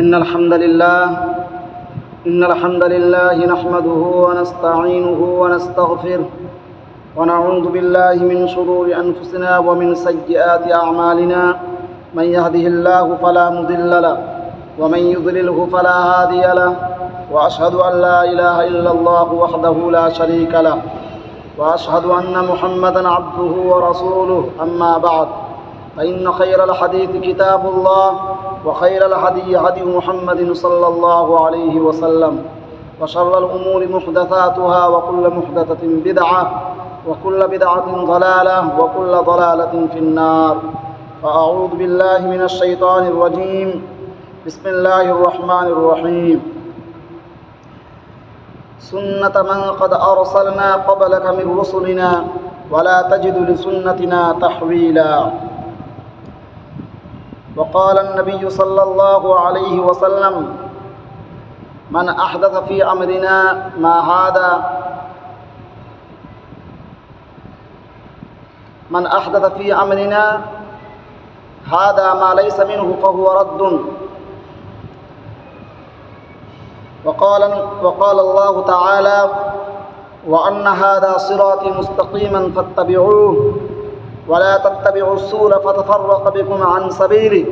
إن الحمد لله نحمده ونستعينه ونستغفره ونعوذ بالله من شرور أنفسنا ومن سيئات أعمالنا من يهده الله فلا مضل له ومن يضلله فلا هادي له وأشهد أن لا إله إلا الله وحده لا شريك له وأشهد أن محمدا عبده ورسوله أما بعد فإن خير الحديث كتاب الله وخير الهدي هدي محمد صلى الله عليه وسلم وشر الأمور محدثاتها وكل محدثة بدعة وكل بدعة ضلالة وكل ضلالة في النار فأعوذ بالله من الشيطان الرجيم بسم الله الرحمن الرحيم سنة من قد أرسلنا قبلك من رسلنا ولا تجد لسنتنا تحويلا وقال النبي صلى الله عليه وسلم من أحدث في أمرنا هذا ما ليس منه فهو رد وقال الله تعالى وأن هذا صراطي مستقيما فاتبعوه ولا تتبعوا السبل فتفرق بكم عن سبيله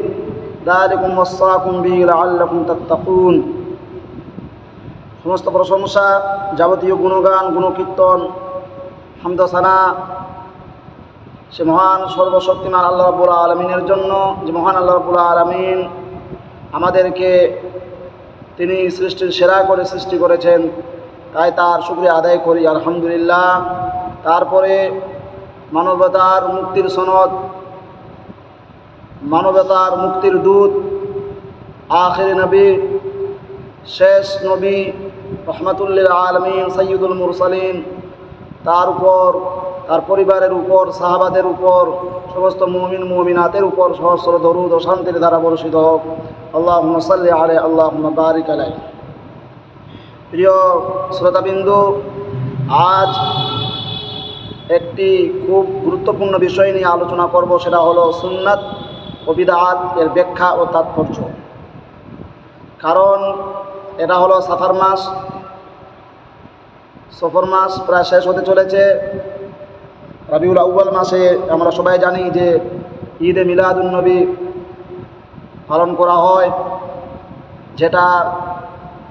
ذلكم وصاكم به لعلكم تتقون। সমস্ত প্রশংসা যাবতীয় গুণগান গুণকীর্তন হামদ সানা সে মহান সর্বশক্তিমান আল্লাহ রাব্বুল আলামিনের জন্য, যে মহান আল্লাহ রাব্বুল আলামিন আমাদেরকে তিনি সৃষ্টির সেরা করে সৃষ্টি করেছেন, তাই তার শুকরিয়া আদায় করি আলহামদুলিল্লাহ। তারপরে মানবতার মুক্তির সনদ, মানবতার মুক্তির দূত, আখির নবী, শেষ নবী, রহমাতুল্লিল আলামিন, সাইয়্যিদুল মুরসালিন, তার উপর, তার পরিবারের উপর, সাহাবাদের উপর, সমস্ত মুমিন মুমিনাতের উপর সহস্র দরুদ ও শান্তির ধারা বর্ষিত হোক। আল্লাহুম্মা সাল্লি আলাইহি আল্লাহুম্মা বারিক আলাইহি। প্রিয় শ্রোতাবিন্দু, আজ একটি খুব গুরুত্বপূর্ণ বিষয় নিয়ে আলোচনা করব, সেটা হলো সুন্নাত ও বিদআত এর ব্যাখ্যা ও তাৎপর্য। কারণ এটা হলো সফর মাস প্রায় শেষ হতে চলেছে। রবিউল আউয়াল মাসে আমরা সবাই জানি যে ঈদে মিলাদুন নবী পালন করা হয়, যেটা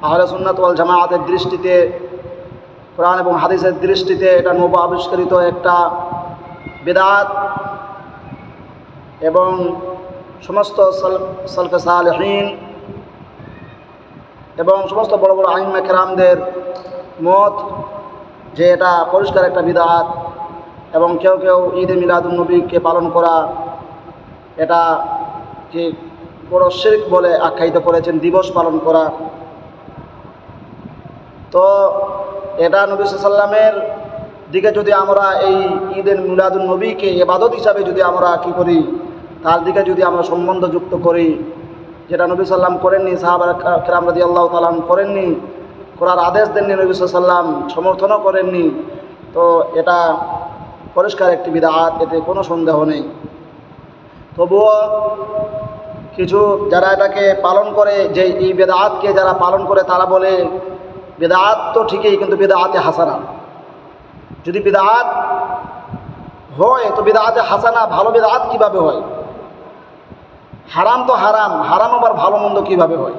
আহলে সুন্নাত ওয়াল জামাআতের দৃষ্টিতে, কোরআন এবং হাদিসের দৃষ্টিতে এটা নব আবিষ্কৃত একটা বিদআত, এবং সমস্ত সালফে সালেহিন এবং সমস্ত বড় বড় আইম্মা কেরামদের মত যে এটা পরিষ্কার একটা বিদআত। এবং কেউ কেউ ঈদে মিলাদুন নবীকে পালন করা এটা যে বড় শিরক বলে আখ্যায়িত করেছেন, দিবস পালন করা। তো এটা নবী সাল্লাল্লাহু আলাইহি ওয়াসাল্লামের দিকে যদি আমরা এই ঈদের মিলাদুন নবীকে ইবাদত হিসাবে যদি আমরা কি করি, তার দিকে যদি আমরা সম্বন্ধ যুক্ত করি, যেটা নবী সাল্লাল্লাহু আলাইহি ওয়াসাল্লাম করেননি, সাহাবা কেরাম রাদিয়াল্লাহু তাআলা করেননি, করার আদেশ দেননি নবী সাল্লাল্লাহু আলাইহি ওয়াসাল্লাম, সমর্থনও করেননি, তো এটা পরিষ্কার একটি বিদআত, এতে কোনো সন্দেহ নেই। তবুও কিছু যারা এটাকে পালন করে, যে এই বিদআতকে যারা পালন করে, তারা বলে বিদআত তো ঠিকই, কিন্তু বিদআতে হাসানা। যদি বিদআত হয় তো বিদআতে হাসানা, ভালো বিদআত কিভাবে হয়? হারাম তো হারাম, হারাম আবার ভালো মন্দ কিভাবে হয়?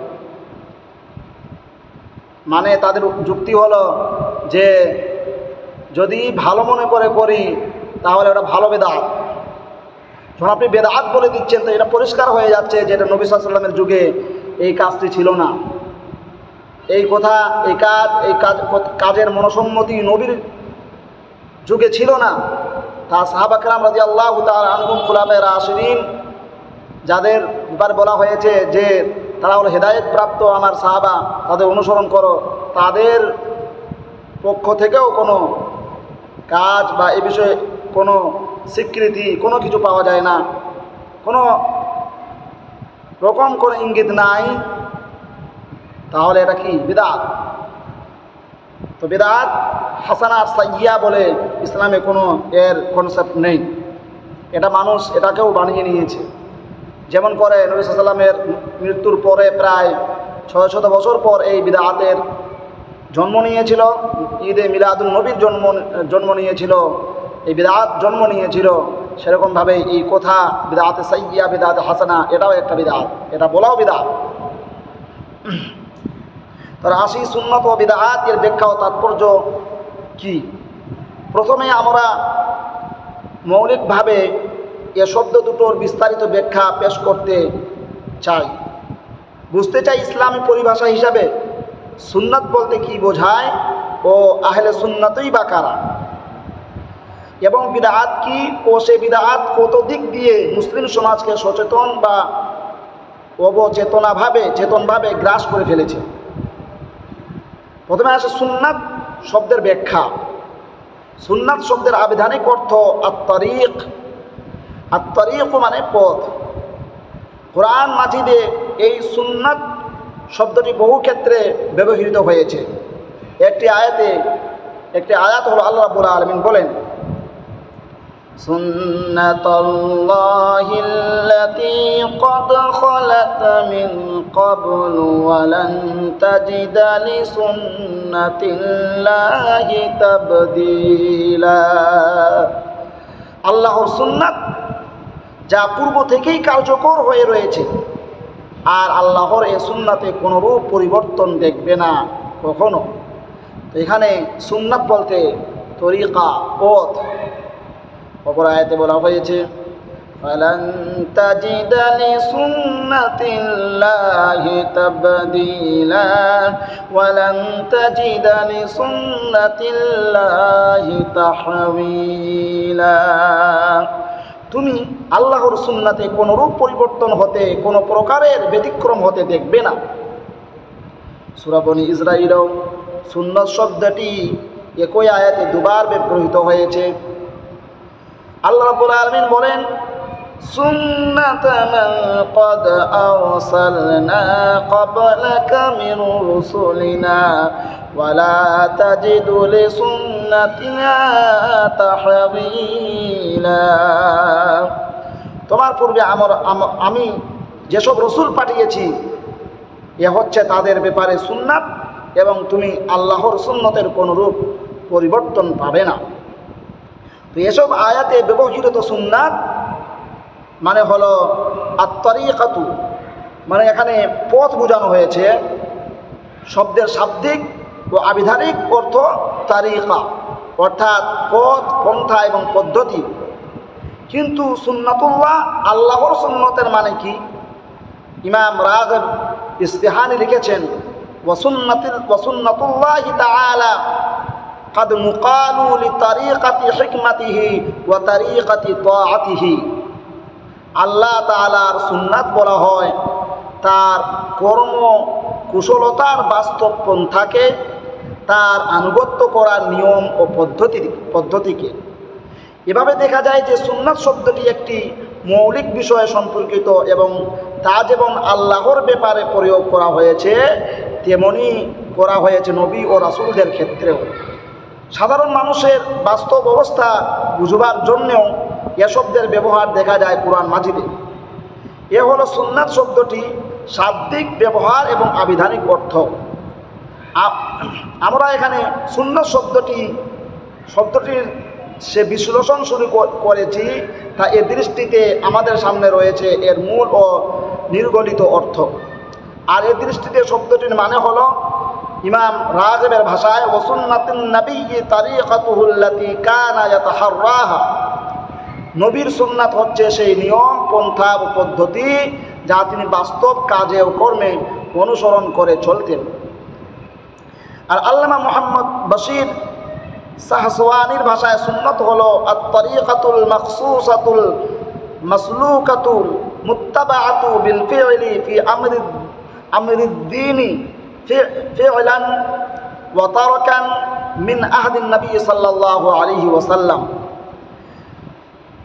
মানে তাদের যুক্তি হলো যে যদি ভালো মনে করে করি তাহলে ওটা ভালো বিদআত। যখন আপনি বিদআত বলে দিচ্ছেন, তো এটা পরিষ্কার হয়ে যাচ্ছে যে এটা নবী সাল্লাল্লাহু আলাইহি ওয়াসাল্লামের যুগে এই কাজটি ছিল না, এই কাজের মনসম্মতি নবীর যুগে ছিল না। তা সাহাবা কেরাম রাদিয়াল্লাহু তাআলা আনহুম খুলাফায়ে রাশিদিন, যাদের ব্যাপারে বলা হয়েছে যে তারা হলো হেদায়েত প্রাপ্ত আমার সাহাবা, তাদের অনুসরণ করো, তাদের পক্ষ থেকেও কোনো কাজ বা এ বিষয়ে কোনো স্বীকৃতি, কোনো কিছু পাওয়া যায় না, কোনো রকম কোনো ইঙ্গিত নাই। তাহলে এটা কি বিদআত? তো বিদআত হাসানা আর সাইয়্যা বলে ইসলামে কোনো এর কনসেপ্ট নেই। এটা মানুষ এটাকেও বানিয়ে নিয়েছে। যেমন করে নবী সাল্লাল্লাহু আলাইহি ওয়াসাল্লামের মৃত্যুর পরে প্রায় 600 বছর পর এই বিদআতের জন্ম নিয়েছিল, ঈদে মিলাদুন নবীর জন্ম নিয়েছিল, এই বিদআত জন্ম নিয়েছিল। সেরকমভাবে এই কথা বিদআতে সাইয়্যিয়া, বিদআতে হাসানা, এটাও একটা বিদআত, এটা বলাও বিদআত। তার আসি সুন্নাত ও বিদআত এর ব্যাখ্যা ও তাৎপর্য কি। প্রথমে আমরা মৌলিকভাবে এ শব্দ দুটোর বিস্তারিত ব্যাখ্যা পেশ করতে চাই, বুঝতে চাই ইসলামী পরিভাষা হিসাবে সুন্নাত বলতে কি বোঝায় ও আহলে সুন্নাতই বা কারা, এবং বিদআত কি ও সে বিদআত কত দিক দিয়ে মুসলিম সমাজকে সচেতন বা চেতনভাবে গ্রাস করে ফেলেছে। প্রথমে আসে সুন্নাত শব্দের ব্যাখ্যা। সুন্নাত শব্দের আবিধানিক অর্থ আত-তরিক। আত-তরিক মানে পথ। কোরআন মাজিদে এই সুন্নাত শব্দটি বহু ক্ষেত্রে ব্যবহৃত হয়েছে। একটি আয়াত হলো আল্লাহ রাব্বুল আলামিন বলেন, সুন্নাতাল্লাহিল্লাতী ক্বাদ খালাত মিন ক্বাবলু ওয়া লান তাজিদা লিসুন্নাতিল্লাহি তাবদীলা। আল্লাহর সুন্নাত যা পূর্ব থেকেই কার্যকর হয়ে রয়েছে, আর আল্লাহর এই সুন্নাতে কোনোরূপ পরিবর্তন দেখবে না কখনো। তো এখানে সুন্নাত বলতে তরিকা, পথ। অপর আয়াতে বলা হয়েছে, ফালান তাজিদা লিসুন্নাতিল্লাহি তাবদীলা ওয়া লান তাজিদা লিসুন্নাতিল্লাহি তাহওয়িলা। তুমি আল্লাহর সুন্নাতে কোনরূপ পরিবর্তন হতে, কোনো প্রকারের ব্যতিক্রম হতে দেখবে না। সূরা বনী ইসরাঈলেও সুন্নাত শব্দটি একই আয়াতে দুবার ব্যবহৃত হয়েছে। আল্লাহ রাব্বুল আলামিন বলেন, সুন্নাতা মান ক্বাদ আরসালনা ক্বাবলাকা মির রুসুলিনা ওয়া লা তাজিদু লিসুন্নাতিনা তাহওয়িলা। তোমার পূর্বে আমি যেসব রসুল পাঠিয়েছি এ হচ্ছে তাদের ব্যাপারে সুন্নাত, এবং তুমি আল্লাহর সুন্নতের কোনরূপ পরিবর্তন পাবে না। তো এসব আয়াতে ব্যবহৃত সুন্নাত মানে হলো আত-তরিকাতু, মানে এখানে পথ বোঝানো হয়েছে। শব্দের শাব্দিক ও আবিধানিক অর্থ তারিকা, অর্থাৎ পথ, পন্থা এবং পদ্ধতি। কিন্তু সুন্নাতুল্লাহ, আল্লাহর সুন্নতের মানে কি? ইমাম রাগিব ইসফিহানি লিখেছেন, ওয়াসুন্নাতুল্লাহি তাআলা قد نقال لطريقة حكمته وطريقة طاعته। আল্লাহ তাআলার সুন্নাত বলা হয় তার কর্ম কুশলতার বাস্তব পন্থাকে, তার আনুগত্য করার নিয়ম ও পদ্ধতিকে। এভাবে দেখা যায় যে সুন্নাত শব্দটি একটি মৌলিক বিষয় সম্পর্কিত, এবং তা যেমন আল্লাহর ব্যাপারে প্রয়োগ করা হয়েছে তেমনি করা হয়েছে নবী ও রাসূলদের ক্ষেত্রেও। সাধারণ মানুষের বাস্তব অবস্থা বুঝবার জন্যেও এ শব্দের ব্যবহার দেখা যায় কোরআন মাজিদে। এ হলো সুন্নাত শব্দটি শাব্দিক ব্যবহার এবং আবিধানিক অর্থ। আমরা এখানে সুন্নাত শব্দটির সে বিশ্লেষণ শুরু করেছি, তা এ দৃষ্টিতে আমাদের সামনে রয়েছে এর মূল ও নির্গলিত অর্থ। আর এ দৃষ্টিতে শব্দটির মানে হলো ইমাম রাগিবের ভাষায়, ওয়াসুন্নাতুন নাবিয়্যি তারিকাতুহুল্লাতী কানা ইয়াতাহাররাহা। নবীর সুন্নাত হচ্ছে সেই নিয়ম, পন্থা ও পদ্ধতি যা তিনি বাস্তব কাজে ও কর্মে অনুসরণ করে চলতেন। আর আল্লামা মুহাম্মদ বশির সাহসওয়ানির ভাষায় সুন্নাত হলো আত-তরিকাতুল মাখসুসাতুল মাসলুকাতুল মুত্তাবাআতু বিল ফি'লি ফি আমরিদ দ্বীনি ফি'লান ওয়া তারাকান মিন আহদিন নবী সাল্লাল্লাহু আলাইহি ওয়াসাল্লাম।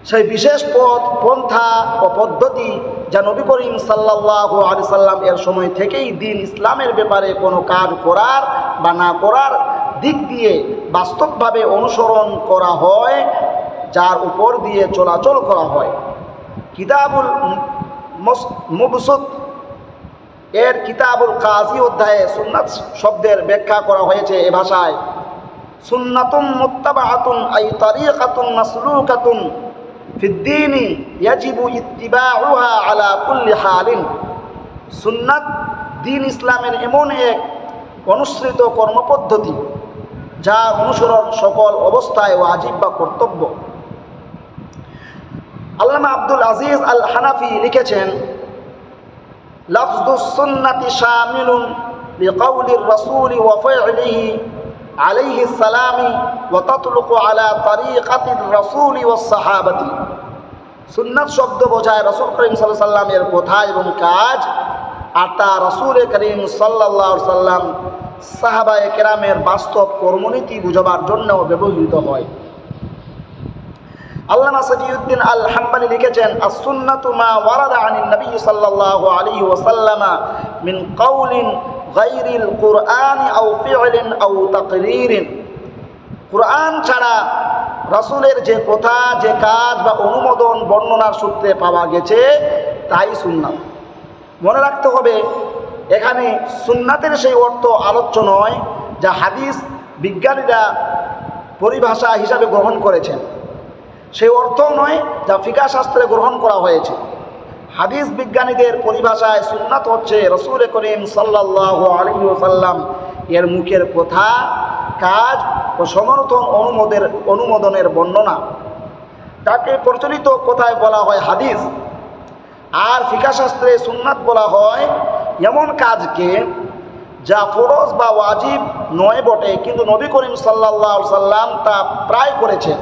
সেই বিশেষ পথ, পন্থা ও পদ্ধতি যা নবী করিম সাল্লাল্লাহু আলাইহি সাল্লাম এর সময় থেকেই দিন ইসলামের ব্যাপারে কোনো কাজ করার বা না করার দিক দিয়ে বাস্তবভাবে অনুসরণ করা হয়, যার উপর দিয়ে চলাচল করা হয়। কিতাবুল মুবসুত এর কিতাবুল কাজী অধ্যায়ে সুন্নাত শব্দের ব্যাখ্যা করা হয়েছে এ ভাষায়, সুন্নাতুন মুত্তাবাআতুন আই তারিকাতুন মাসলুকাতুন ফিদ্দীনি ইয়াজিবু ইত্তিবাউহা আলা কুল্লি হালিন। সুন্নাত দ্বীন ইসলামের এমন এক অনুসৃত কর্মপদ্ধতি যা অনুসরণ সকল অবস্থায় ওয়াজিব বা কর্তব্য। আল্লামা আব্দুল আজিজ আল হানাফি লিখেছেন, লফজুস সুন্নতি শামিলুন লিকাউলির রাসূলি ওয়া ফা'লিহি আলাইহি সালামি ওয়া তাতলুকু আলা তারিকাতির রাসূলি ওয়াস সাহাবাতি। সুন্নাত শব্দ বোঝায় রাসূল করিম সাল্লাল্লাহু আলাইহি সাল্লামের কথা এবং কাজ, আর তা রাসূল করিম সাল্লাল্লাহু আলাইহি সাল্লাম সাহাবায়ে কেরামের বাস্তব কর্মনীতি বুঝাবার জন্য ব্যবহৃত হয়। আল্লামা সাফিউদ্দিন আল হাম্বালি লিখেছেন, আস-সুন্নাতু মা ওয়ারাদা আনিন নবী সাল্লাল্লাহু আলাইহি ওয়াসাল্লাম মিন কাউলিন গায়রিল কুরআনি আও ফি'লিন আও তাকরীরিন। কুরআন ছাড়া রাসূলের যে কথা, যে কাজ বা অনুমোদন বর্ণনার সূত্রে পাওয়া গেছে তাই সুন্নাত। মনে রাখতে হবে, এখানে সুন্নাতের সেই অর্থ আলোচ্য নয় যা হাদিস বিজ্ঞানীরা পরিভাষা হিসাবে গ্রহণ করেছেন, সেই অর্থও নয় যা ফিকহ শাস্ত্রে গ্রহণ করা হয়েছে। হাদিস বিজ্ঞানীদের পরিভাষায় সুন্নাত হচ্ছে রাসূল করিম সাল্লাল্লাহু আলাইহি ওয়াসাল্লাম এর মুখের কথা, কাজ ও সমর্থন অনুমোদনের বর্ণনা। তাকে প্রচলিত কথায় বলা হয় হাদিস। আর ফিকহ শাস্ত্রে সুন্নাত বলা হয় এমন কাজকে যা ফরজ বা ওয়াজিব নয় বটে, কিন্তু নবী করিম সাল্লাল্লাহু আলাইহি সাল্লাম তা প্রায় করেছেন।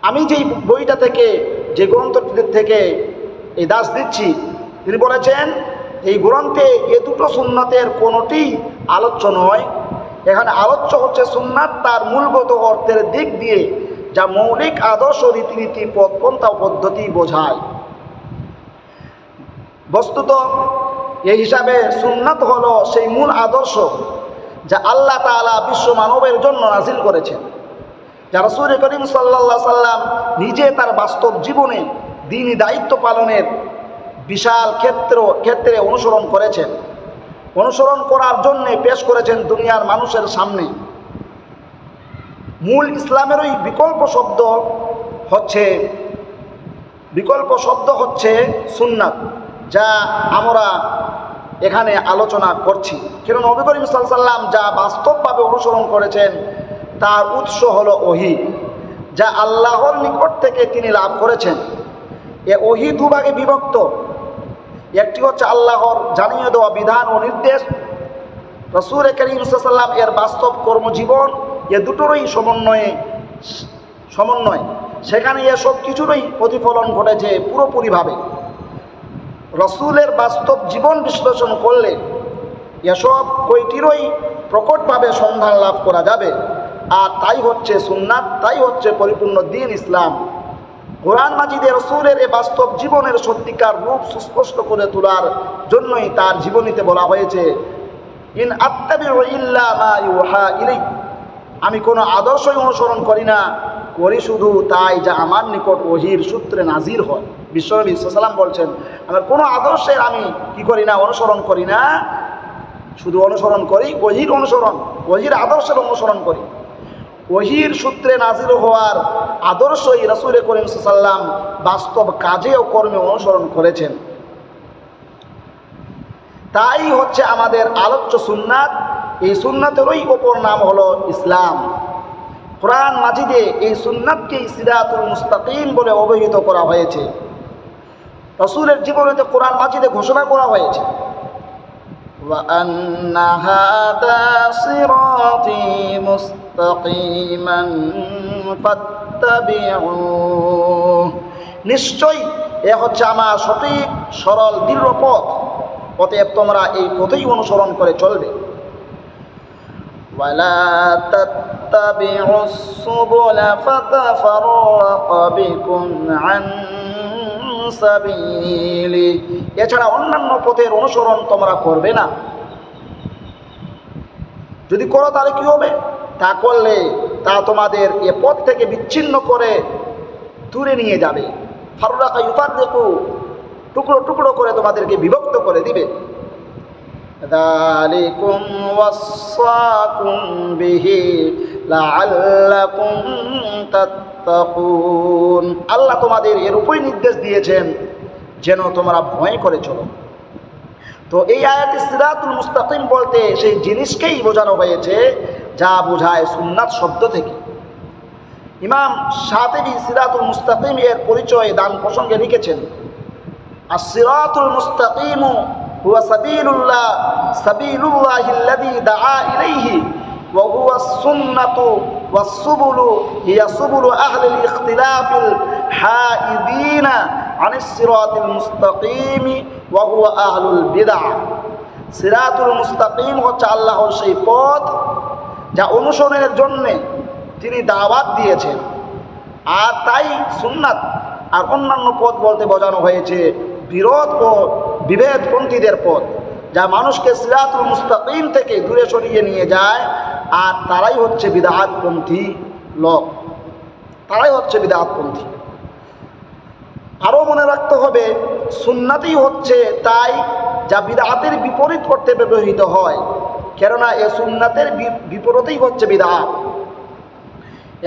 আমি যেই বইটা থেকে, যে গ্রন্থটি থেকে এই দাস দিচ্ছি, তিনি বলেছেন এই গ্রন্থে এ দুটো সুন্নাতের কোনোটি আলোচ্য নয়। এখানে আলোচ্য হচ্ছে সুন্নাত তার মূলগত অর্থের দিক দিয়ে, যা মৌলিক আদর্শ, রীতিনীতি, পন্থা ও পদ্ধতি বোঝায়। বস্তুত এই হিসাবে সুন্নাত হলো সেই মূল আদর্শ যা আল্লাহ তাআলা বিশ্ব মানবের জন্য নাজিল করেছেন, যা রাসূল করিম সাল্লাল্লাহু আলাইহি সাল্লাম নিজে তার বাস্তব জীবনে দ্বীনি দায়িত্ব পালনের বিশাল ক্ষেত্রে অনুসরণ করেছেন, অনুসরণ করার জন্যে পেশ করেছেন দুনিয়ার মানুষের সামনে। মূল ইসলামেরই বিকল্প শব্দ হচ্ছে সুন্নাত, যা আমরা এখানে আলোচনা করছি। কেন নবী করিম সাল্লাল্লাহু আলাইহি সাল্লাম যা বাস্তবভাবে অনুসরণ করেছেন তার উৎস হলো ওহী, যা আল্লাহর নিকট থেকে তিনি লাভ করেছেন। এ ওহী দুভাগে বিভক্ত। একটি হচ্ছে আল্লাহর জানিয়ে দেওয়া বিধান ও নির্দেশ, রাসূল করিম সাল্লাল্লাহু আলাইহি সাল্লাম এর বাস্তব কর্মজীবন, এ দুটোরই সমন্বয়। সেখানে এসব কিছুরই প্রতিফলন ঘটেছে পুরোপুরিভাবে। রাসূলের বাস্তব জীবন বিশ্লেষণ করলে এসব কয়টিরই প্রকটভাবে সন্ধান লাভ করা যাবে, আর তাই হচ্ছে সুন্নাত, তাই হচ্ছে পরিপূর্ণ দ্বীন ইসলাম। কোরআন মাজিদে রাসূলের এই বাস্তব জীবনের সত্যিকার রূপ সুস্পষ্ট করে তোলার জন্যই তার জীবনীতে বলা হয়েছে, ইন আত্তাবিউ ইল্লা মা ইউহা ইলাই। আমি কোনো আদর্শই অনুসরণ করি না, করি শুধু তাই যা আমার নিকট ওহীর সূত্রে নাজির হয়। বিশ্বনবী সাল্লাল্লাহু আলাইহি ওয়াসাল্লাম বলছেন, আমার কোনো আদর্শের আমি কি করি না, অনুসরণ করি না, শুধু অনুসরণ করি ওহীর আদর্শের অনুসরণ করি। ওহীর সূত্রে নাজিল হওয়ার আদর্শই রাসূল করিম সাল্লাল্লাহু আলাইহি ওয়াসাল্লাম বাস্তব কাজে ও কর্মে অনুসরণ করেছেন। তাই হচ্ছে আমাদের আলোচ্য সুন্নাত। এই সুন্নাতেরই অপর নাম হলো ইসলাম। কোরআন মাজিদে এই সুন্নাতকে সিরাতুল মুস্তাকিম বলে অভিহিত করা হয়েছে। রাসূলের জীবনেতে কোরআন মাজিদে ঘোষণা করা হয়েছে, ওয়া আন্না হাদা সিরাতি মুস্তাকিমান ফাত্তাবিউহু। নিশ্চয়ই এ হচ্ছে আমার সঠিক সরল দৃঢ় পথ, অতএব তোমরা এই পথেই অনুসরণ করে চলবে। ওয়ালা তাত্তাবিউস সুবুলা ফাতাফাররাকা বিকুম আন সাবিলি। এছাড়া অন্যান্য পথের অনুসরণ তোমরা করবে না। যদি করো তাহলে কি হবে? তা করলে তা তোমাদের এ পথ থেকে বিচ্ছিন্ন করে দূরে নিয়ে যাবে। ফাররাকা ইউফাররিকু, টুকরো টুকরো করে তোমাদেরকে বিভক্ত করে দিবে। যালিকুম ওয়াসাকুম বিহি লাআল্লাকুম তাত্তাকুন, আল্লাহ তোমাদের এর উপরই নির্দেশ দিয়েছেন যেন তোমরা ভয় করে চলো। তো এই আয়াতে সিরাতুল মুস্তাকিম বলতে সেই জিনিসকেই বোঝানো হয়েছে যা বোঝায় সুন্নাত শব্দ থেকে। ইমাম শাতিবী সিরাতুল মুস্তাকিম এর পরিচয় দান প্রসঙ্গে লিখেছেন, as-siratul mustaqim huwa sabilullahi da'a ilayhi wa huwa as-sunnatu was-subulu hiya subulu ahli al-ikhtilaf al-haidina 'ani as-siratil mustaqim wa huwa ahlul bid'ah। সিরাতুল মুস্তাকিম হচ্ছে আল্লাহর সেই পথ যা অনুসরণের জন্য তিনি দাওয়াত দিয়েছেন, আর তাই সুন্নাত আর অন্যান্য পথ বলতে বোঝানো হয়েছে বিরোধ ও বিভেদপন্থীদের পথ, যা মানুষকে সিরাতুল মুস্তাকিম থেকে দূরে সরিয়ে নিয়ে যায়, আর তারাই হচ্ছে বিদআতপন্থী লোক, তারাই হচ্ছে বিদআতপন্থী। আরও মনে রাখতে হবে সুন্নাতই হচ্ছে তাই যা বিদআতের বিপরীত করতে ব্যবহৃত হয়, কেননা এ সুন্নাতের বিপরীতই হচ্ছে বিদআত।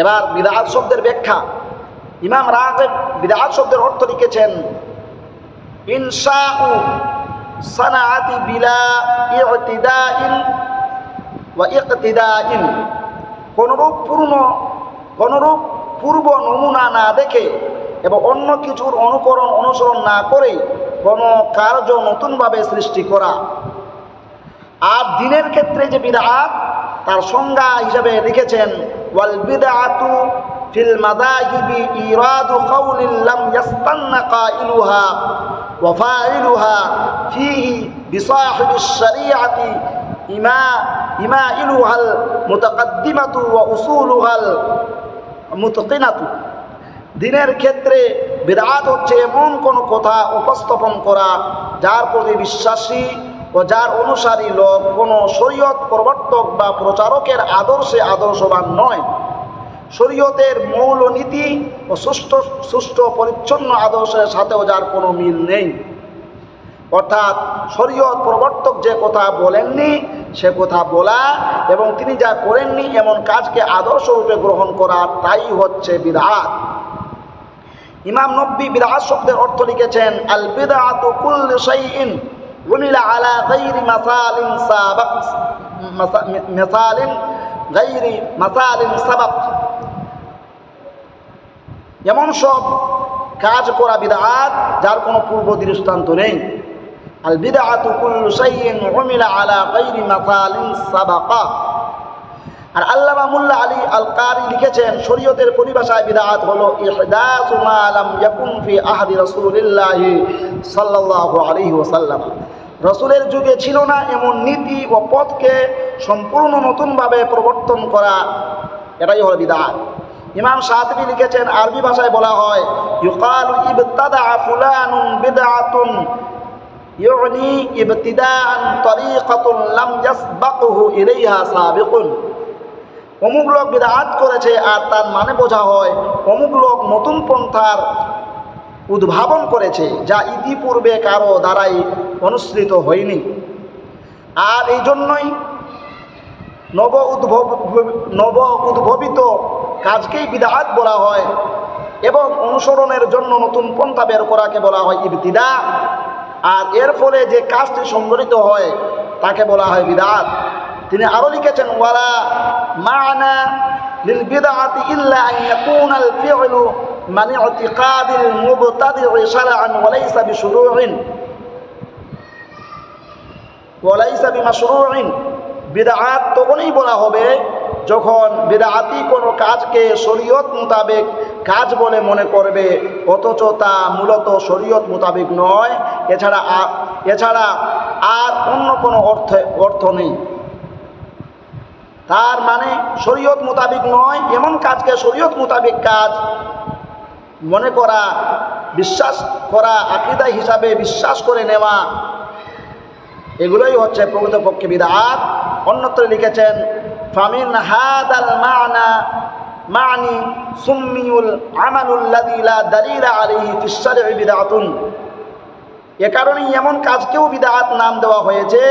এবার বিদআত শব্দের ব্যাখ্যা, ইমাম রাগিব বিদআত শব্দের অর্থ লিখেছেন, ইনশাউ সানাআতি বিলা ইতিদাইন ওয়া ইকতিদাইন, কোনরূপ পূর্ব নমুনা না দেখে এবং অন্য কিছুর অনুসরণ না করে কোনো কার্য নতুনভাবে সৃষ্টি করা। আর দিনের ক্ষেত্রে যে বিদআত তার সংজ্ঞা হিসাবে লিখেছেন, ওয়াল বিদআতু ফিল মাযাহিবি ইরাদু কাউলিন লাম ইয়াস্তান্না কাইলুহা ওয়া ফাইলুহা ফিহি বিসাহিবিশ শরীআতি ইমাইলুহাল মুতাকাদ্দিমাতু ওয়া উসুলুহাল মুতকিনাতু। দিনের ক্ষেত্রে বিদআত হচ্ছে এমন কোনো কথা উপস্থাপন করা যার প্রতি বিশ্বাসী ও যার অনুসারী লোক কোনো শরীয়ত প্রবর্তক বা প্রচারকের আদর্শে আদর্শবান নয়, শরীয়তের মৌল নীতি ও সুষ্ঠু পরিচ্ছন্ন আদর্শের সাথেও যার কোনো মিল নেই। অর্থাৎ শরীয়ত প্রবর্তক যে কথা বলেননি সে কথা বলা এবং তিনি যা করেননি এমন কাজকে আদর্শরূপে গ্রহণ করা, তাই হচ্ছে বিদআত। ইমাম নববী বিদআত শব্দের অর্থ লিখেছেন, আল বিদআতু কুল্লু শাইইন উমিলা আলা গায়রি মাসালিন সাবাক, এমন সব কাজ করা বিদআত যার কোনো পূর্ব দৃষ্টান্ত নেই। আল বিদআতু কুল্লু শাইইন উমিলা আলা গায়রি মাসালিন সাবাকা। আর আল্লামা মুল্লা আলী আল কারি লিখেছেন, শরীয়তের পরিভাষায় বিদআত হলো ইহদাসু মা লাম ইয়াকুন ফি আহদি রাসূলিল্লাহি সাল্লাল্লাহু আলাইহি ওয়াসাল্লাম, রাসূলের যুগে ছিল না এমন নীতি ও পথকে সম্পূর্ণ নতুনভাবে প্রবর্তন করা, এটাই হলো বিদআত। ইমাম শাতিবী লিখেছেন, আরবি ভাষায় বলা হয় ইউকালু ইবতাদা ফুলানুন বিদআতুন ইউনি ইবতিদাআন তরিকাতুন লাম ইয়াসবাকুহু ইলাইহা সাবিকুন। অমুক লোক বিদআত করেছে, আর তার মানে বোঝা হয় অমুক লোক নতুন পন্থার উদ্ভাবন করেছে যা ইতিপূর্বে কারো দ্বারাই অনুসৃত হয়নি। আর এই জন্যই নব উদ্ভাবিত কাজকেই বিদআত বলা হয় এবং অনুসরণের জন্য নতুন পন্থা বের করাকে বলা হয় ইবতিদা। আর এর ফলে যে কাজটি সংঘটিত হয় তাকে বলা হয় বিদআত। তিনি আরো লিখেছেন, ওয়ালা মা'না লিল বিদআতি ইল্লা আন ইয়াকুনা আল ফি'লু মান ইতিকাদিল মুবতাদি'i শারআন ওয়া লাইসা বিশুরু'in ওয়া লাইসা বিমাশরু'in। বিদআত তখনই বলা হবে যখন বিদআতি কোনো কাজকে শরীয়ত মোতাবেক কাজ বলে মনে করবে অথচ তা মূলত শরীয়ত মোতাবেক নয়, এছাড়া আর অন্য কোনো অর্থ নেই। তার মানে শরীয়ত মোতাবেক নয় এমন কাজকে শরীয়ত মোতাবেক কাজ মনে করা, বিশ্বাস করা, আকীদা হিসাবে বিশ্বাস করে নেওয়া, এগুলোই হচ্ছে প্রকৃতপক্ষে বিদআত। অন্যত্র লিখেছেন, ফামিন হাদাল মা'না মা'নি সুম্মিউল আমালুল্লাযী লা দালিলা আলাইহি ফিশ শারঈ বিদআতুন। এ কারণেই এমন কাজকেও বিদআত নাম দেওয়া হয়েছে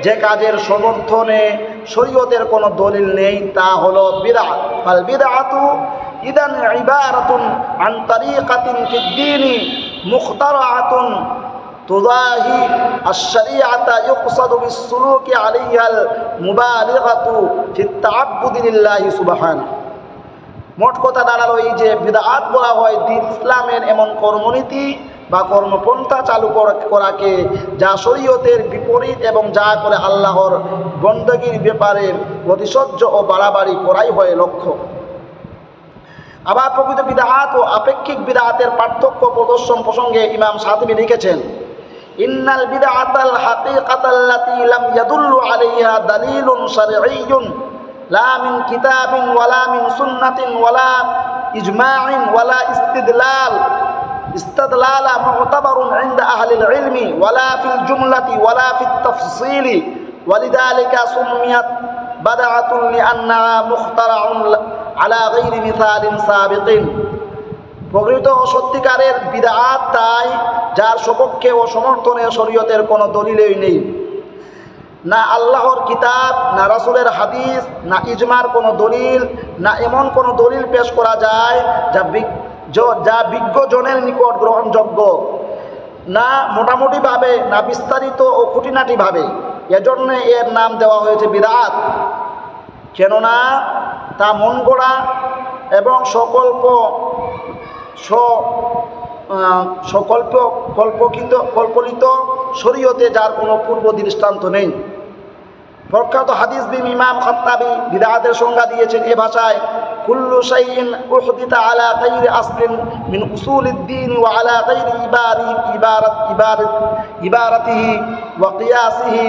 যে কাজের সমর্থনে শরীয়তের কোনো দলিল নেই, তা হলো বিদআত। ফাল বিদআতু ইদান ইবারাতুন আন তারিকাতিন ফিদ দীনি মুখতারাআতুন তুযাহি আশ-শরীআতা ইউকসাদু বিস-সুলুকি আলাইহাল মুবালিগাতু ফিত তাআব্বুদি লিল্লাহি সুবহানাহু। মোট কথা দাঁড়ালো এই যে বিদআত বলা হয় দ্বীন ইসলামের এমন কর্মনীতি বা কর্মপন্থা চালু করাকে যা শরীয়তের বিপরীত এবং যা করে আল্লাহর বندگির ব্যাপারে অতিশয্য ও বাড়াবাড়ি করাই হয় লক্ষ্য। আবার প্রকৃত বিদআত ও আপেক্ষিক বিদআতের পার্থক্য প্রদর্শন প্রসঙ্গে ইমাম শাতিবী লিখেছেন, ইন্নাল বিদআতাল হাকীকাতাল্লাতী লাম ইয়াদুল্লু আলাইহা দালিলুন শারঈয়্যুন লা মিন কিতাবিন ওয়ালা মিন সুন্নাতিন ওয়ালা ইজমা'in ওয়ালা استدلال معتبر عند أهل العلم ولا في الجملة ولا في التفصيل ولذلك سميت بدعة لأنها مخترع على غير مثال سابق। প্রকৃত ও সত্যিকারের বিদআত তাই যার সপক্ষে ও সমর্থনে শরীয়তের কোনো দলিলই নেই, না আল্লাহর কিতাব, না রাসূলের হাদিস, না ইজমার কোনো দলিল, না এমন কোনো দলিল পেশ করা যায় যা বিজ্ঞজনের নিকট গ্রহণযোগ্য, না মোটামুটিভাবে, না বিস্তারিত ও খুঁটিনাটিভাবে। এজন্য এর নাম দেওয়া হয়েছে বিদআত, কেননা তা মন গড়া এবং কল্পিত শরীয়তে যার কোনো পূর্ব দৃষ্টান্ত নেই। প্রখ্যাত হাদিসবিদ ইমাম খাত্তাবী বিদআতের সংজ্ঞা দিয়েছেন এ ভাষায়, কুল্লু শাইইন উহদিতা আলা গায়রি আসলিন মিন উসুলিদ দ্বীন ওয়া আলা গায়রি ইবারাতিহি ওয়া কিয়াসিহি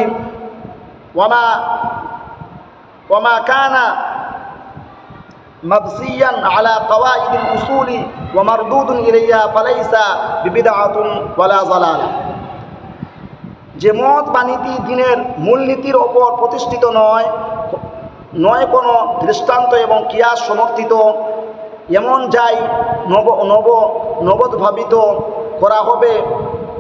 ওয়া মা কানা মাবসিয়ান আলা কওয়াইদিল উসুলি ওয়া মারদুদুন ইলাইহা ফালাইসা বিবিদআতুন ওয়ালা যালালা। যে মত বা নীতি দ্বীনের মূলনীতির ওপর প্রতিষ্ঠিত নয় কোনো দৃষ্টান্ত এবং কিয়াস সমর্থিত, এমন যাই নবোদ্ভাবিত করা হবে,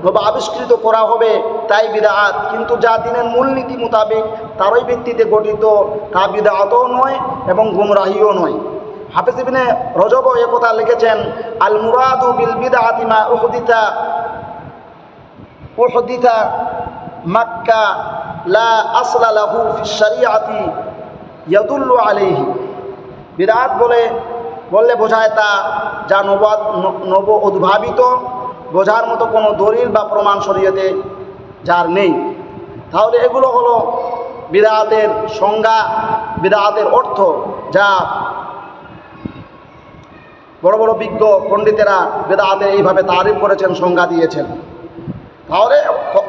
নব আবিষ্কৃত করা হবে তাই বিদআত। কিন্তু যা দ্বীনের মূলনীতি মোতাবেক তারই ভিত্তিতে গঠিত তা বিদআতও নয় এবং গুমরাহিও নয়। হাফেজ ইবনে রজব একথা লিখেছেন, আল মুরাদু বিল বিদআতি মা উহদিতা মাক্কা লা আসলা লাহু ফিশ শরীআতি ইয়াদুল্লু আলাইহি। বিদআত বললে বোঝায় তা যা নব উদ্ভাবিত, বোঝার মতো কোনো দলিল বা প্রমাণ শরীয়তে যার নেই। তাহলে এগুলো হলো বিদআতের সংজ্ঞা, বিদআতের অর্থ, যা বড় বড় বিজ্ঞ পণ্ডিতেরা বিদআতের এইভাবে তারিফ করেছেন, সংজ্ঞা দিয়েছেন। তাহলে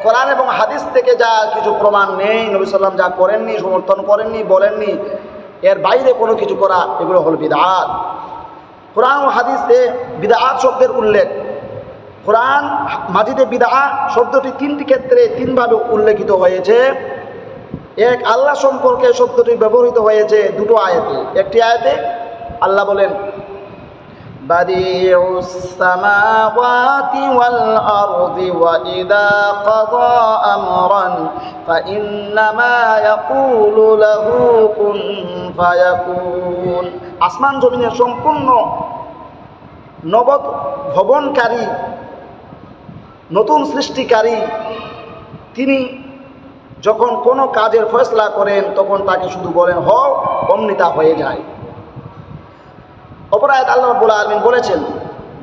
কোরআন এবং হাদিস থেকে যা কিছু প্রমাণ নেই, নবী সাল্লাল্লাহু আলাইহি ওয়াসাল্লাম যা করেননি, সমর্থন করেননি, বলেননি, এর বাইরে কোনো কিছু করা, এগুলো হল বিদআত। কোরআন ও হাদিসে বিদআত শব্দের উল্লেখ, কোরআন মাজিদে বিদআত শব্দটি তিনটি ক্ষেত্রে তিনভাবে উল্লেখিত হয়েছে। এক, আল্লাহ সম্পর্কে শব্দটি ব্যবহৃত হয়েছে দুটো আয়াতে। একটি আয়াতে আল্লাহ বলেন, বাদিউস সামাওয়াতি ওয়াল আরদি ওয়া ইযা কাযা আমরান ফাইন্নামা ইয়াকুলু লাহু কুন ফায়াকুন। আসমান জমিনের সম্পূর্ণ নবভবনকারী, নতুন সৃষ্টিকারী তিনি যখন কোনো কাজের ফয়সলা করেন তখন তাকে শুধু বলেন হও, অমনি তা হয়ে যায়। অপর আয়াত আল্লাহ রাব্বুল আলামিন বলেছেন,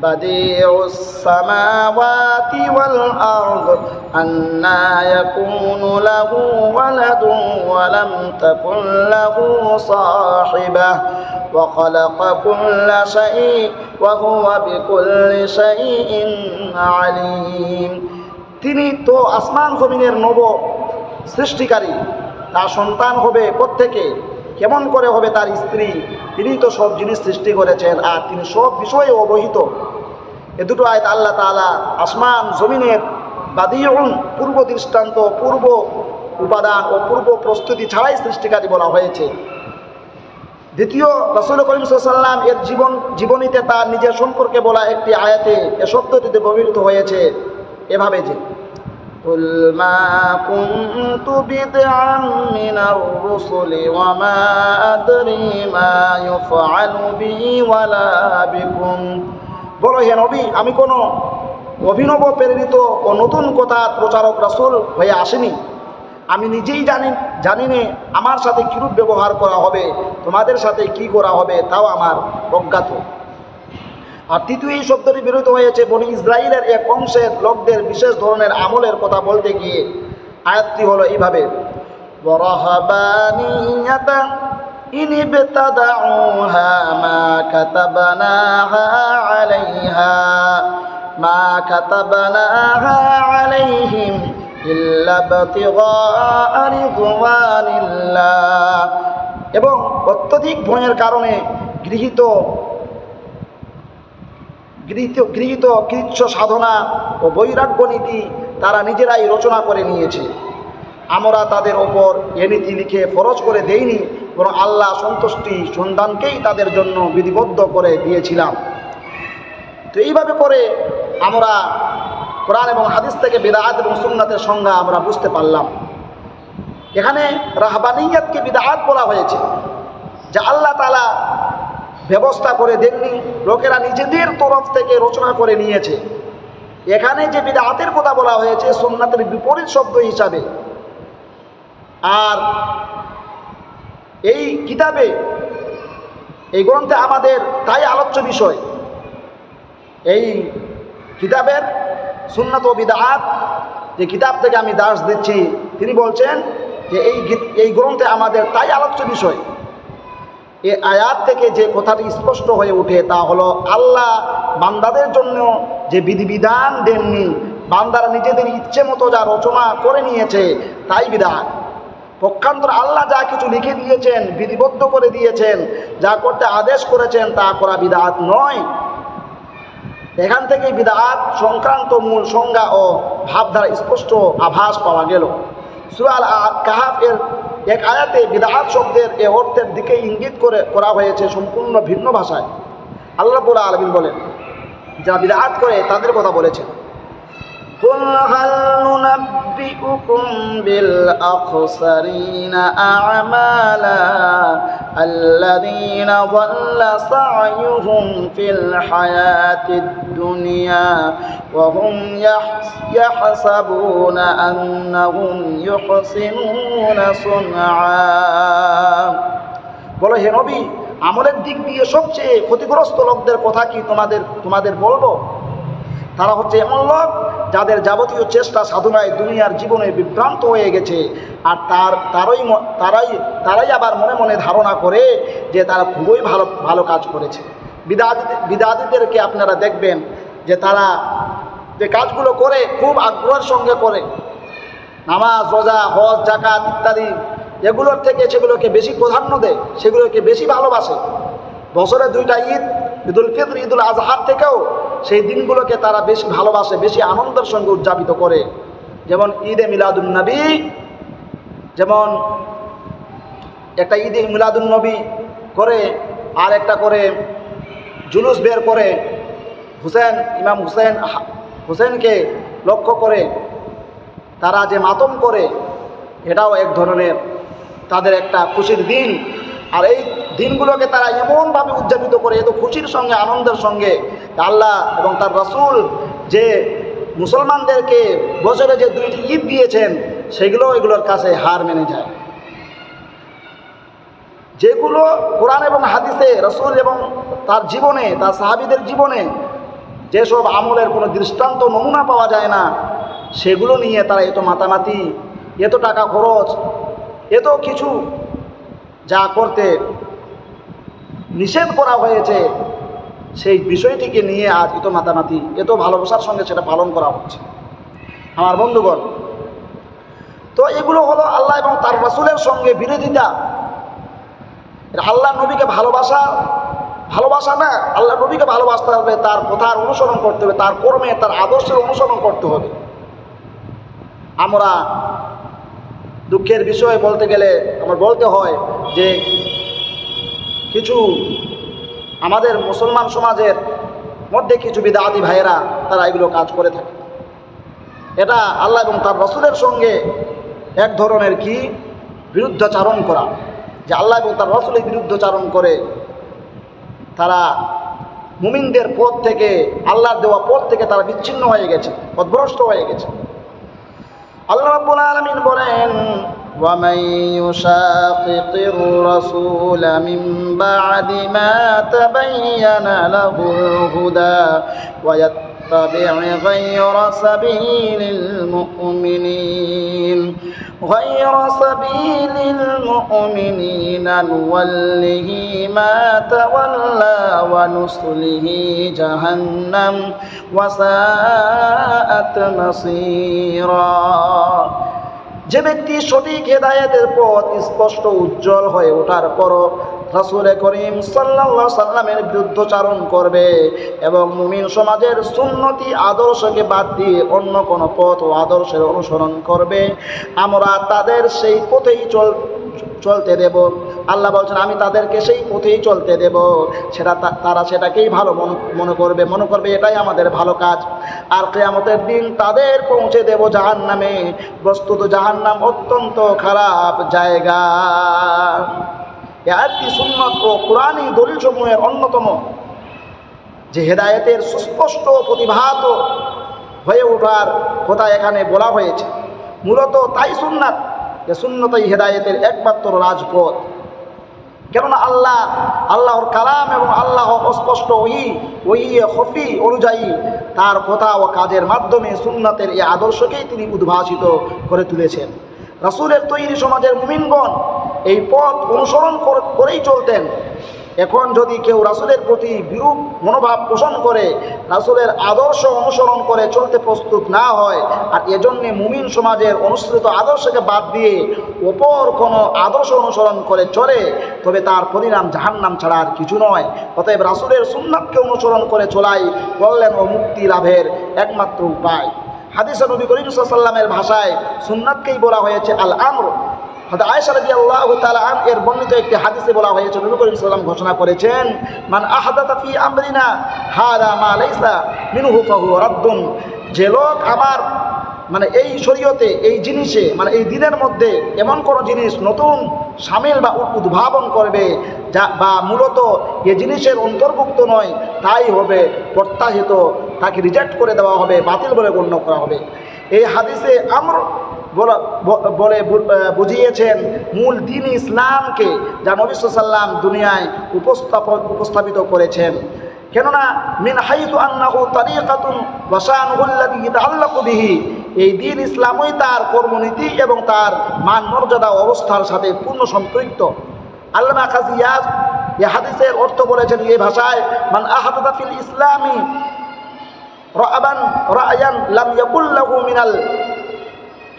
বাদিউস সামাওয়াতি ওয়াল আরদ আন্না ইয়াকুনু লাহু ওয়ালাদুন ওয়া লাম তাকুন লাহু সাহিবাহ ওয়া খালাকা কুল্লা শাইইন ওয়া হুয়া বিকুল্লি শাইইন আলীম। তিনি তো আসমান জমিনের নব সৃষ্টিকারী, তার সন্তান হবে কোত্থেকে, কেমন করে হবে তার স্ত্রী, তিনি তো সব জিনিস সৃষ্টি করেছেন আর তিনি সব বিষয়ে অবহিত। এ দুটো আয়াত আল্লাহ তাআলা আসমান জমিনের বাদিউন পূর্ব দৃষ্টান্ত, পূর্ব উপাদান ও পূর্ব প্রস্তুতি ছাড়াই সৃষ্টিকারী বলা হয়েছে। দ্বিতীয়, রাসূল করিম সাল্লাল্লাহু আলাইহি ওয়াসাল্লাম এর জীবনীতে তার নিজের সম্পর্কে বলা একটি আয়াতে এ শব্দটিতে ব্যবহৃত হয়েছে এভাবে যে কুল মা কুনতু বিদআন মিনার রুসুলি ওয়া মা আদরি মা ইউফআলু বি ওয়ালা বিকুম। বলো হে নবী, আমি কোনো অভিনব প্রেরিত ও নতুন কথা প্রচারক রাসূল হয়ে আসিনি। আমি নিজেই জানি না আমার সাথে কীরূপ ব্যবহার করা হবে, তোমাদের সাথে কি করা হবে তাও আমার অজ্ঞাত। আর তৃতীয় এই শব্দটি বিরত হয়েছে বনি ইসরাইলের এক অংশের লোকদের বিশেষ ধরনের আমলের কথা বলতে গিয়ে। আয়াতটি হলো এইভাবে ওয়ারাহাবানিয়াতা ইনবিতাদাউহা মা কাতাবনাহা আলাইহিম ইল্লা ইবতিগাআ রিদওয়ানিল্লাহ। এবং অত্যধিক ভয়ের কারণে গৃহীত কৃচ্ছ সাধনা ও বৈরাগ্য নীতি তারা নিজেরাই রচনা করে নিয়েছে। আমরা তাদের ওপর এ নীতি লিখে ফরজ করে দেইনি, বরং আল্লাহ সন্তুষ্টি সন্ধানকেই তাদের জন্য বিধিবদ্ধ করে দিয়েছিলাম। তো এইভাবে করে আমরা কোরআন এবং হাদিস থেকে বিদআত এবং সুন্নাতের সংজ্ঞা আমরা বুঝতে পারলাম। এখানে রাহবানিয়াতকে বিদআত বলা হয়েছে, যা আল্লাহ তাআলা ব্যবস্থা করে দেননি, লোকেরা নিজেদের তরফ থেকে রচনা করে নিয়েছে। এখানে যে বিদআতের কথা বলা হয়েছে সুন্নাতের বিপরীত শব্দ হিসাবে। আর এই কিতাবে, এই গ্রন্থে আমাদের তাই আলোচ্য বিষয়। এই কিতাবের সুন্নাত ও বিদআত যে কিতাব থেকে আমি দার্স দিচ্ছি, তিনি বলছেন যে এই গ্রন্থে আমাদের তাই আলোচ্য বিষয়। এই আয়াত থেকে যে কথাটি স্পষ্ট হয়ে ওঠে তা হলো আল্লাহ বান্দাদের জন্য যে বিধিবিধান দেননি, বান্দারা নিজেদের ইচ্ছে মতো যা রচনা করে নিয়েছে তাই বিধান। পক্ষান্তর আল্লাহ যা কিছু লিখে দিয়েছেন, বিধিবদ্ধ করে দিয়েছেন, যা করতে আদেশ করেছেন তা করা বিদআত নয়। এখান থেকে বিদআত সংক্রান্ত মূল সংজ্ঞা ও ভাবধারা স্পষ্ট আভাস পাওয়া গেল। সূরা আল কাহাফ এর এক আয়াতে বিদআত শব্দের এ অর্থের দিকে ইঙ্গিত করা হয়েছে সম্পূর্ণ ভিন্ন ভাষায়। আল্লাহ রাব্বুল আলামিন বলেন, যারা বিদআত করে তাদের কথা বলেছেন, কুল হাল নুনাব্বিউকুম বিল আখসারিনা আ'মালা আল্লাযীনা যাল্লা সা'য়ুহুম ফিল হায়াতিদ দুনিয়া ওয়া হুম ইয়াহসাবুনা আন্নাহুম ইউহসিনুনা সুনআ। বলো হে নবী, আমলের দিক দিয়ে সবচেয়ে ক্ষতিগ্রস্ত লোকদের কথা কি তোমাদের বলবো? তারা হচ্ছে এমন লোক যাদের যাবতীয় চেষ্টা সাধনায় দুনিয়ার জীবনে বিভ্রান্ত হয়ে গেছে, আর তারাই আবার মনে মনে ধারণা করে যে তারা খুবই ভালো কাজ করেছে। বিদআতীদেরকে আপনারা দেখবেন যে তারা যে কাজগুলো করে খুব আগ্রহের সঙ্গে করে, নামাজ, রোজা, হজ, যাকাত ইত্যাদি, এগুলোর থেকে সেগুলোকে বেশি প্রাধান্য দেয়, সেগুলোকে বেশি ভালোবাসে। বছরে দুইটা ঈদ, ঈদুল ফিতর, ঈদুল আজহার থেকেও সেই দিনগুলোকে তারা বেশি ভালোবাসে, বেশি আনন্দের সঙ্গে উদযাপিত করে। যেমন ঈদে মিলাদুন নবী, যেমন একটা ঈদে মিলাদুন নবী করে, আর একটা করে জুলুস বের করে ইমাম হুসেনকে লক্ষ্য করে তারা যে মাতম করে, এটাও এক ধরনের তাদের একটা খুশির দিন। আর এই দিনগুলোকে তারা এমনভাবে উদযাপিত করে, এত খুশির সঙ্গে, আনন্দের সঙ্গে, আল্লাহ এবং তার রাসূল যে মুসলমানদেরকে বছরে যে দুইটি ঈদ দিয়েছেন সেগুলো এগুলোর কাছে হার মেনে যায়। যেগুলো কোরআন এবং হাদিসে রাসূল এবং তার জীবনে, তার সাহাবীদের জীবনে যেসব আমলের কোনো দৃষ্টান্ত নমুনা পাওয়া যায় না, সেগুলো নিয়ে তারা এত মাতামাতি, এত টাকা খরচ, এত কিছু যা করতে নিষেধ করা হয়েছে, সেই বিষয়টিকে নিয়ে আজ এত মাতামাতি, এত ভালোবাসার সঙ্গে সেটা পালন করা হচ্ছে। আমার বন্ধুগণ, তো এগুলো হলো আল্লাহ এবং তার রাসূলের সঙ্গে বিরোধিতা। আল্লাহ নবীকে ভালোবাসা না, আল্লাহ নবীকে ভালোবাসতে হবে, তার কথার অনুসরণ করতে হবে, তার কর্মে, তার আদর্শের অনুসরণ করতে হবে। আমরা দুঃখের বিষয় বলতে গেলে আমার বলতে হয় যে কিছু আমাদের মুসলমান সমাজের মধ্যে কিছু বিদআতি ভাইয়েরা তারা এগুলো কাজ করে থাকে। এটা আল্লাহ এবং তার রাসূলের সঙ্গে এক ধরনের কি বিরুদ্ধাচারণ করা, যে আল্লাহ এবং তার রাসূলের বিরুদ্ধাচারণ করে তারা মুমিনদের পথ থেকে, আল্লাহর দেওয়া পথ থেকে তারা বিচ্ছিন্ন হয়ে গেছে, পথভ্রষ্ট হয়ে গেছে। আল্লাহ রাব্বুল আলামিন বলেন, وَمَن يُشَاقِقِ الرَّسُولَ مِن بَعْدِ مَا تَبَيَّنَ لَهُ الْهُدَى وَيَتَّبِعْ غَيْرَ سَبِيلِ الْمُؤْمِنِينَ نُوَلِّهِ مَا تَوَلَّى وَنُصْلِهِ جَهَنَّمَ وَسَاءَتْ مَصِيرًا। যে ব্যক্তি সঠিক হেদায়েতের পথ স্পষ্ট উজ্জ্বল হয়ে ওঠার পরও রাসূল করিম সাল্লাল্লাহু আলাইহি সাল্লামের বিরুদ্ধাচরণ করবে এবং মুমিন সমাজের সুন্নতি আদর্শকে বাদ দিয়ে অন্য কোনো পথ ও আদর্শের অনুসরণ করবে, আমরা তাদের সেই পথেই চলতে দেব। আল্লাহ বলছেন, আমি তাদেরকে সেই পথেই চলতে দেব। তারা সেটাকেই ভালো মনে করবে এটাই আমাদের ভালো কাজ। আর কিয়ামতের দিন তাদের পৌঁছে দেব জাহান্নামে। বস্তুত জাহান্নাম অত্যন্ত খারাপ জায়গা। এই আয়াতটি সুন্নাত ও কুরআনী দলিলসমূহের অন্যতম, যে হেদায়েতের সুস্পষ্ট প্রতিভাত হয়ে ওঠার কথা এখানে বলা হয়েছে। মূলত তাই সুন্নাত, যে সুন্নতই হেদায়েতের একমাত্র রাজপথ। কেননা আল্লাহর কালাম এবং আল্লাহর অস্পষ্ট ওহী খফি অনুযায়ী তার কথা ও কাজের মাধ্যমে সুন্নাতের এই আদর্শকেই তিনি উদ্ভাসিত করে তুলেছেন। রাসূলের তৈরি সমাজের মুমিনগণ এই পথ অনুসরণ করেই চলতেন। এখন যদি কেউ রাসূলের প্রতি বিরূপ মনোভাব পোষণ করে, রাসূলের আদর্শ অনুসরণ করে চলতে প্রস্তুত না হয়, আর এজন্যে মুমিন সমাজের অনুসৃত আদর্শকে বাদ দিয়ে অপর কোনো আদর্শ অনুসরণ করে চলে, তবে তার পরিণাম জাহান্নাম ছাড়া আর কিছু নয়। অতএব রাসূলের সুন্নাতকে অনুসরণ করে চলাই কল্যাণ ও মুক্তি লাভের একমাত্র উপায়। হাদিসে নবী করিম সাল্লাল্লাহু আলাইহি ওয়াসাল্লামের ভাষায় সুন্নাতকেই বলা হয়েছে আল আমর। হযরত আয়েশা রাদিয়াল্লাহু তাআলা আনহা এর বর্ণিত একটি হাদিসে বলা হয়েছে, নবী করিম সাল্লাল্লাহু আলাইহি ওয়াসাল্লাম ঘোষণা করেছেন, মান আহদাতা ফি আমরিনা হাদা মা লাইসা মিনহু ফাহুয়া রাদ্দুন। যে লোক আমার এই শরীয়তে, এই জিনিসে এই দিনের মধ্যে এমন কোন জিনিস নতুন শামিল বা উদ্ভাবন করবে যা বা মূলত এই জিনিসের অন্তর্ভুক্ত নয়, তাই হবে প্রত্যাহিত, তাকে রিজেক্ট করে দেওয়া হবে, বাতিল বলে গণ্য করা হবে। এই হাদিসে আমর বলে বুঝিয়েছেন মূল দ্বীন ইসলামকে, যা নবী সাল্লাল্লাহু আলাইহি ওয়াসাল্লাম দুনিয়ায় উপস্থাপিত করেছেন। কেননা মিন হাইতু আন্নাহু তারিকাতুন ওয়া শানুহু আল্লাযী ইয়াতাআল্লাকু বিহি, এই দ্বীন ইসলামই তার কর্মনীতি এবং তার মান মর্যাদা অবস্থার সাথে পূর্ণ সম্পৃক্ত। আল্লামা কাজী ইয়াজ এই হাদিসের অর্থ বলেছেন এই ভাষায়, মান আহাদাতা ফিল ইসলামি রা'য়ান লাম ইয়াকুল লাহু মিনাল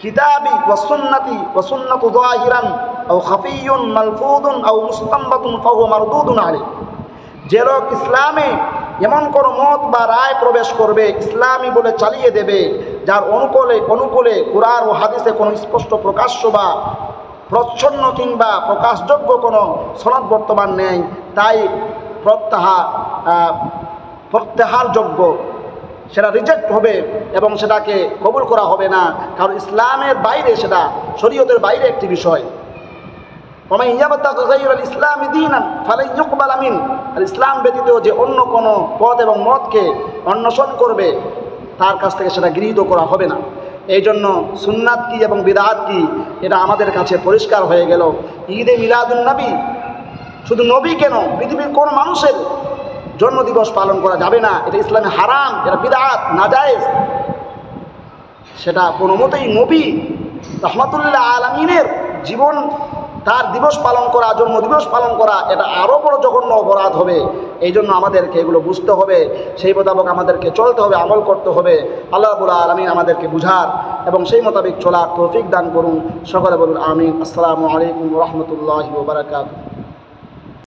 কিতাবি ওয়া সুন্নাতু যাহিরান আও খাফিয়ুন মালফুযুন আও মুস্তামবাতুন ফাহুয়া মারদুদুন আলাইহি। যে লোক ইসলামে এমন কোনো মত বা রায় প্রবেশ করবে, ইসলামী বলে চালিয়ে দেবে, যার অনুকূলে কুরআন ও হাদিসে কোনো স্পষ্ট প্রকাশ্য বা প্রচ্ছন্ন কিংবা প্রকাশযোগ্য কোনো সনদ বর্তমান নেই, তাই প্রত্যাহারযোগ্য, সেটা রিজেক্ট হবে এবং সেটাকে কবুল করা হবে না, কারণ ইসলামের বাইরে, সেটা শরীয়তের বাইরে একটি বিষয়। ইসলাম ব্যতীত যে অন্য কোনো পথ এবং মতকে অন্বেষণ করবে, তার কাছ থেকে সেটা গৃহীত করা হবে না। এই জন্য সুন্নাত কি এবং বিদআত কি, এটা আমাদের কাছে পরিষ্কার হয়ে গেল। ঈদে মিলাদুন নবী, শুধু নবী কেন, পৃথিবীর কোন মানুষের জন্মদিবস পালন করা যাবে না, এটা ইসলামে হারাম, এটা বিদআত, নাজায়েজ। সেটা কোনো মতেই নবী রাহমাতুল্লিল আলামিনের জীবন, তার দিবস পালন করা, জন্মদিবস পালন করা, এটা আরও বড় জঘন্য অপরাধ হবে। এই জন্য আমাদেরকে এগুলো বুঝতে হবে, সেই মোতাবেক আমাদেরকে চলতে হবে, আমল করতে হবে। আল্লাহ রাব্বুল আলামিন আমাদেরকে বুঝার এবং সেই মোতাবেক চলার তৌফিক দান করুন। সকলে বলুন আমিন। আসসালামু আলাইকুম ওয়া রাহমাতুল্লাহি ওয়া বারাকাতুহু।